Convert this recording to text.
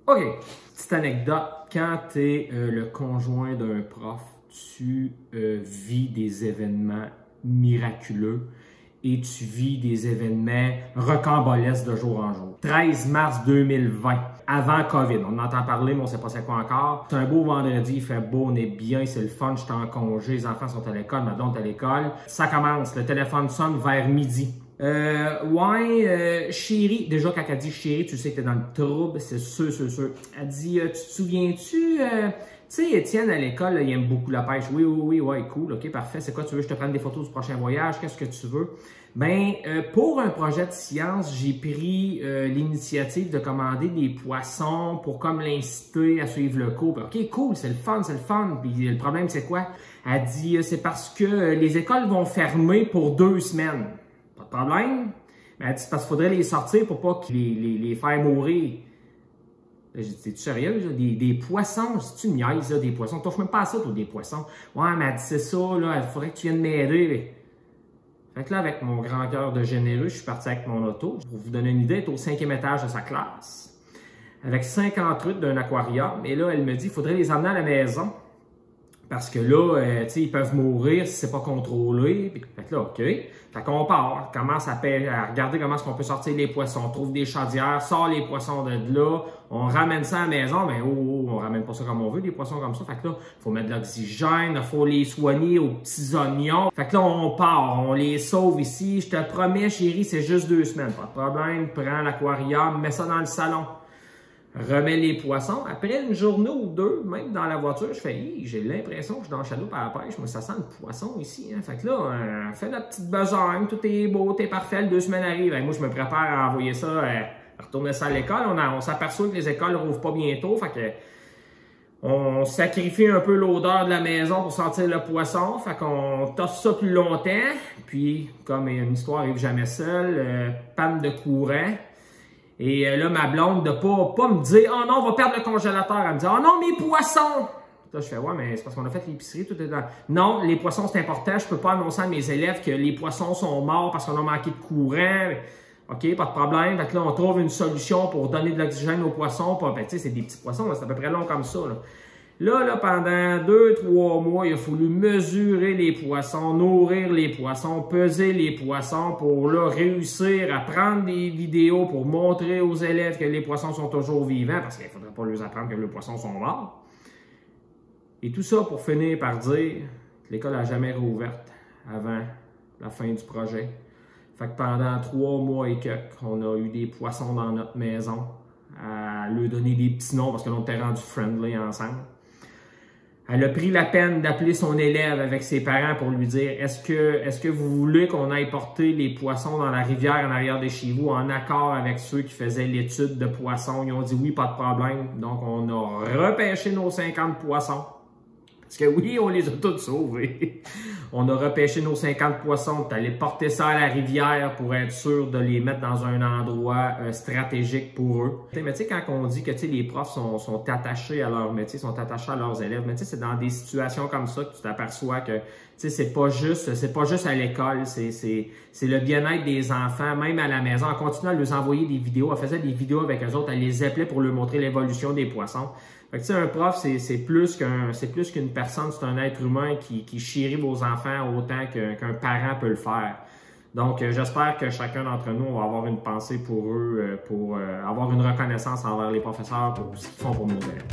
OK, petite anecdote. Quand tu es le conjoint d'un prof, tu vis des événements miraculeux et tu vis des événements rocambolesques de jour en jour. 13 mars 2020, avant COVID. On entend parler, mais on ne sait pas c'est quoi encore. C'est un beau vendredi, il fait beau, on est bien, c'est le fun, je suis en congé, les enfants sont à l'école, ma blonde est à l'école. Ça commence, le téléphone sonne vers midi. Chérie, déjà quand elle dit chérie, tu sais que t'es dans le trouble, c'est sûr. Elle dit, tu te souviens-tu, tu sais, Étienne à l'école, il aime beaucoup la pêche. Oui, ouais, cool, ok, parfait. C'est quoi, tu veux, je te prenne des photos du prochain voyage, qu'est-ce que tu veux? Ben, pour un projet de science, j'ai pris l'initiative de commander des poissons pour comme l'inciter à suivre le cours. Ok, cool, c'est le fun. Puis le problème, c'est quoi? Elle dit, c'est parce que les écoles vont fermer pour 2 semaines. Pas de problème. Mais elle dit, c'est parce qu'il faudrait les sortir pour pas les faire mourir. J'ai dit, t'es-tu sérieux? Des poissons, si tu niaises, là, des poissons. Touche même pas à ça, toi, des poissons. Ouais, mais elle dit, c'est ça, là, il faudrait que tu viennes m'aider. Fait que là, avec mon grand cœur de généreux, je suis parti avec mon auto. Pour vous donner une idée, elle est au 5e étage de sa classe, avec 50 trucs d'un aquarium. Et là, elle me dit, il faudrait les emmener à la maison. Parce que là, tu sais, ils peuvent mourir si c'est pas contrôlé. Puis, fait que là, OK. Fait qu'on part, on commence à regarder comment est-ce qu'on peut sortir les poissons. On trouve des chaudières, sort les poissons de là, on ramène ça à la maison, mais on ramène pas ça comme on veut, des poissons comme ça. Fait que là, il faut mettre de l'oxygène, il faut les soigner aux petits oignons. Fait que là, on part, on les sauve ici. Je te promets, chérie, c'est juste 2 semaines. Pas de problème, prends l'aquarium, mets ça dans le salon. Remets les poissons. Après une journée ou 2, même dans la voiture, je fais j'ai l'impression que je suis dans le chaloupe à la pêche, mais ça sent le poisson ici. Hein. Fait que là, on fait la petite besogne, tout est beau, tout est parfait, les 2 semaines arrivent. Moi, je me prépare à envoyer ça, à retourner ça à l'école. On s'aperçoit que les écoles ne rouvrent pas bientôt. Fait que on sacrifie un peu l'odeur de la maison pour sentir le poisson. Fait qu'on tosse ça plus longtemps. Puis, comme une histoire arrive jamais seule, panne de courant. Et là, ma blonde, de pas me dire « Oh non, on va perdre le congélateur ». Elle me dit « Oh non, mes poissons ». Là, je fais « Ouais, mais c'est parce qu'on a fait l'épicerie, tout est dans... » Non, les poissons, c'est important. Je peux pas annoncer à mes élèves que les poissons sont morts parce qu'on a manqué de courant. OK, pas de problème. Fait que là, on trouve une solution pour donner de l'oxygène aux poissons. Ben, tu sais, c'est des petits poissons, c'est à peu près long comme ça. Là, pendant 2-3 mois, il a fallu mesurer les poissons, nourrir les poissons, peser les poissons pour là, réussir à prendre des vidéos pour montrer aux élèves que les poissons sont toujours vivants parce qu'il ne faudrait pas leur apprendre que les poissons sont morts. Et tout ça pour finir par dire que l'école n'a jamais rouverte avant la fin du projet. Fait que pendant 3 mois et quelques, on a eu des poissons dans notre maison à leur donner des petits noms parce que l'on était rendu friendly ensemble. Elle a pris la peine d'appeler son élève avec ses parents pour lui dire « Est-ce que vous voulez qu'on aille porter les poissons dans la rivière en arrière de chez vous en accord avec ceux qui faisaient l'étude de poissons? » Ils ont dit « Oui, pas de problème. » Donc, on a repêché nos 50 poissons. Parce que oui, on les a tous sauvés. On a repêché nos 50 poissons, on est allé porter ça à la rivière pour être sûr de les mettre dans un endroit stratégique pour eux. Mais tu sais, quand on dit que les profs sont attachés à leur métier, sont attachés à leurs élèves, mais tu sais, c'est dans des situations comme ça que tu t'aperçois que c'est pas juste à l'école, c'est le bien-être des enfants, même à la maison. En continuant à leur envoyer des vidéos, elle faisait des vidéos avec eux autres, elle les appelait pour leur montrer l'évolution des poissons. Fait que tu sais, un prof, c'est plus qu'une personne, c'est un être humain qui chérit vos enfants autant qu'un parent peut le faire. Donc, j'espère que chacun d'entre nous va avoir une pensée pour eux, pour avoir une reconnaissance envers les professeurs pour ce qu'ils font pour nous aider.